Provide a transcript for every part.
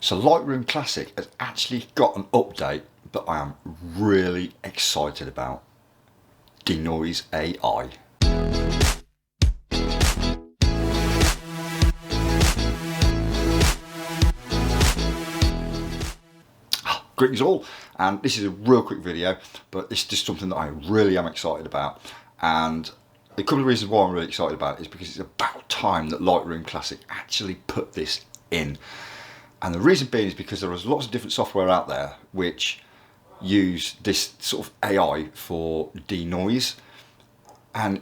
So Lightroom Classic has actually got an update that I am really excited about. Denoise AI. Greetings all, and this is a real quick video, but it's just something that I really am excited about. And a couple of reasons why I'm really excited about it is because it's about time that Lightroom Classic actually put this in. And the reason being is because there is lots of different software out there which use this sort of AI for denoise. And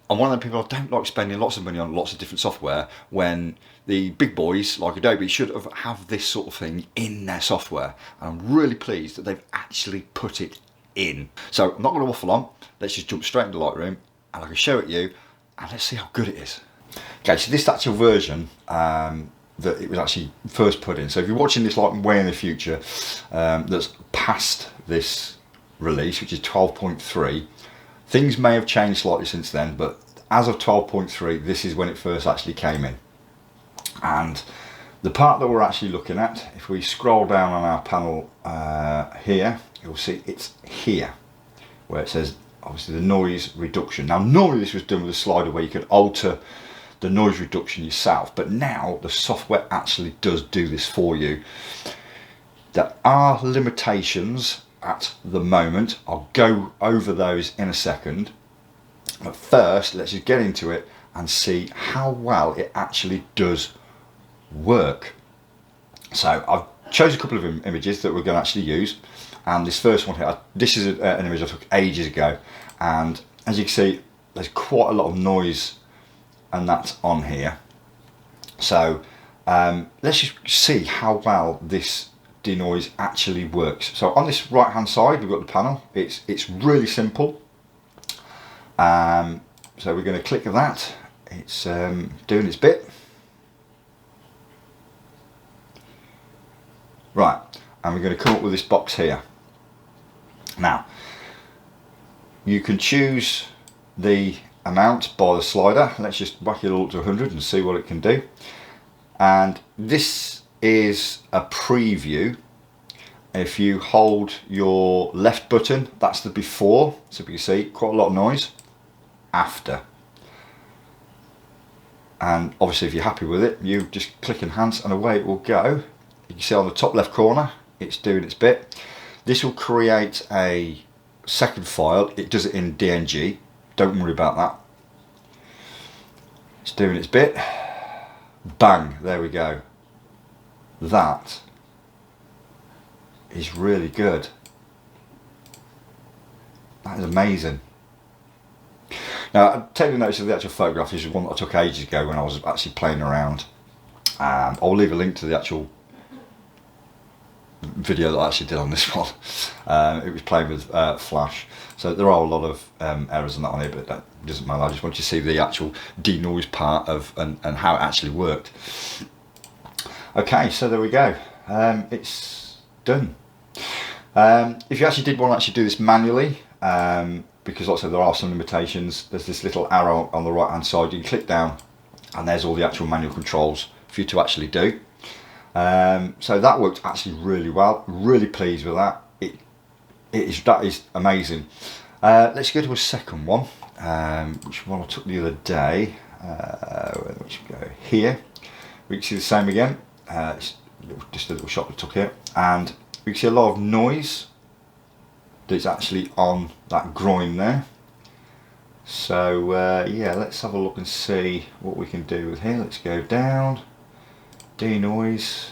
I'm one of the people, I don't like spending lots of money on lots of different software when the big boys like Adobe should have this sort of thing in their software. And I'm really pleased that they've actually put it in. So I'm not going to waffle on, let's just jump straight into Lightroom and I can show it you and let's see how good it is. Okay, so this actual version that it was actually first put in. So if you're watching this like way in the future, that's past this release, which is 12.3, things may have changed slightly since then, but as of 12.3, this is when it first actually came in. And the part that we're actually looking at, if we scroll down on our panel here, you'll see it's here, where it says, obviously, the noise reduction. Now, normally this was done with a slider where you could alter the noise reduction yourself, but now the software actually does do this for you. There are limitations at the moment. I'll go over those in a second, but first let's just get into it and see how well it actually does work. So I've chosen a couple of images that we're going to actually use, and this first one here, this is an image I took ages ago, and as you can see there's quite a lot of noise and that's on here. So let's just see how well this denoise actually works. So on this right hand side we've got the panel. It's really simple. So we're going to click that. It's doing its bit. Right, and we're going to come up with this box here. Now you can choose the amount by the slider. Let's just whack it all up to 100 and see what it can do. And this is a preview. If you hold your left button, that's the before, so you can see quite a lot of noise. After, and obviously if you're happy with it, you just click enhance and away it will go. You can see on the top left corner it's doing its bit. This will create a second file. It does it in DNG, don't worry about that. It's doing its bit. Bang, there we go. That is really good. That is amazing. Now, taking notice of the actual photograph, this is one that I took ages ago when I was actually playing around. I'll leave a link to the actual video that I actually did on this one. It was playing with Flash, so there are a lot of errors and that on it, but that doesn't matter. I just want you to see the actual denoise part of and how it actually worked. Okay, so there we go. It's done. If you actually did want to actually do this manually, because like I said, there are some limitations. There's this little arrow on the right hand side. You can click down and there's all the actual manual controls for you to actually do. So that worked actually really well. Really pleased with that. That is amazing. Let's go to a second one, which one I took the other day. Which go here. We can see the same again. It's just a little shot we took here, and we can see a lot of noise that's actually on that groin there. So yeah, let's have a look and see what we can do with here. Let's go down. Denoise,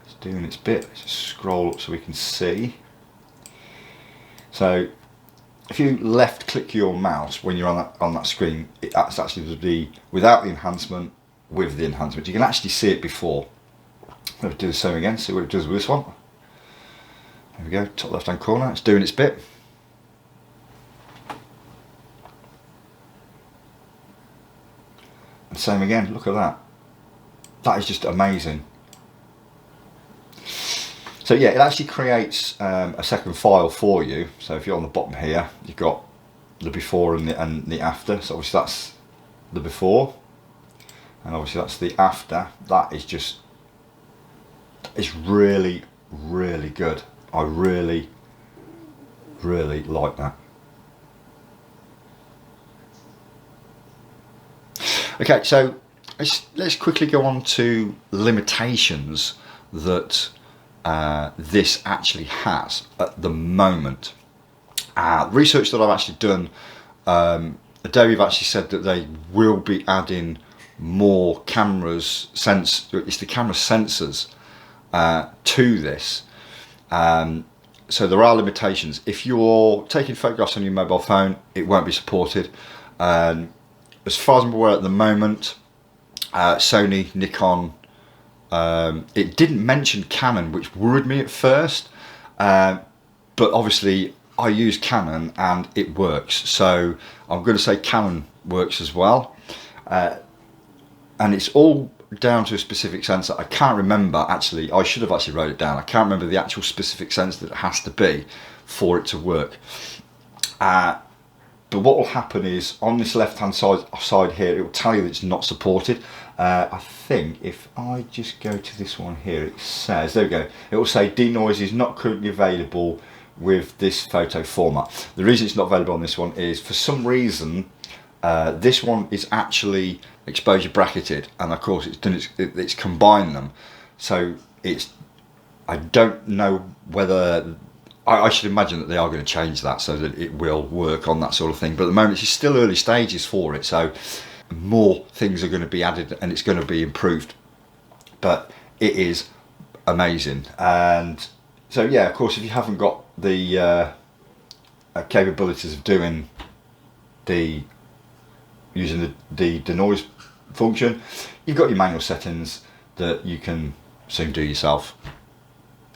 it's doing its bit. Let's just scroll up so we can see. So if you left click your mouse when you're on that screen, that's actually the without the enhancement, with the enhancement. You can actually see it before. Let's do the same again, see what it does with this one. There we go, top left hand corner, it's doing its bit. And same again, look at that. That is just amazing. So yeah, it actually creates a second file for you. So if you're on the bottom here, you've got the before and the after. So obviously that's the before, and obviously that's the after. That is just It's really, really good. I really, really like that. Okay, so let's quickly go on to limitations that this actually has at the moment. Research that I've actually done, Adobe have actually said that they will be adding more cameras, it's the camera sensors to this. So there are limitations. If you're taking photographs on your mobile phone, it won't be supported. As far as I'm aware at the moment, Sony, Nikon, it didn't mention Canon, which worried me at first, but obviously I use Canon and it works, so I'm going to say Canon works as well. And it's all down to a specific sensor. I can't remember, actually, I should have actually wrote it down. I can't remember the actual specific sensor that it has to be for it to work. But what will happen is, on this left hand side here, it will tell you that it's not supported. I think if I just go to this one here, it says, there we go, it will say Denoise is not currently available with this photo format. The reason it's not available on this one is, for some reason, this one is actually exposure bracketed, and of course it's combined them. So I don't know whether, I should imagine that they are going to change that so that it will work on that sort of thing. But at the moment, it's still early stages for it, so more things are going to be added and it's going to be improved. But it is amazing. And so yeah, of course, if you haven't got the capabilities of doing using the Denoise function, you've got your manual settings that you can soon do yourself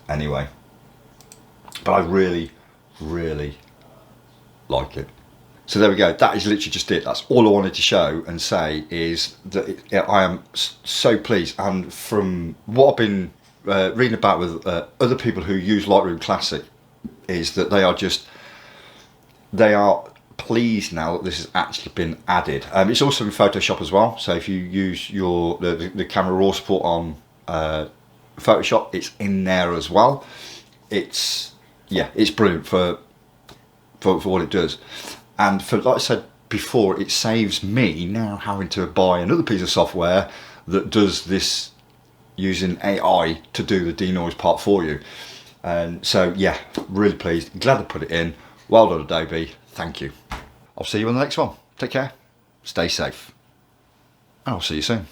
anyway. But I really, really like it. So there we go, that is literally just it. That's all I wanted to show and say, is that I am so pleased. And from what I've been reading about with other people who use Lightroom Classic, is that they are pleased now that this has actually been added. It's also in Photoshop as well, so if you use the camera raw support on Photoshop, it's in there as well. It's brilliant for what it does. And for, like I said before, it saves me now having to buy another piece of software that does this using AI to do the denoise part for you. And so yeah, really pleased, glad to put it in. Well done, Adobe, thank you. I'll see you on the next one. Take care, stay safe, and I'll see you soon.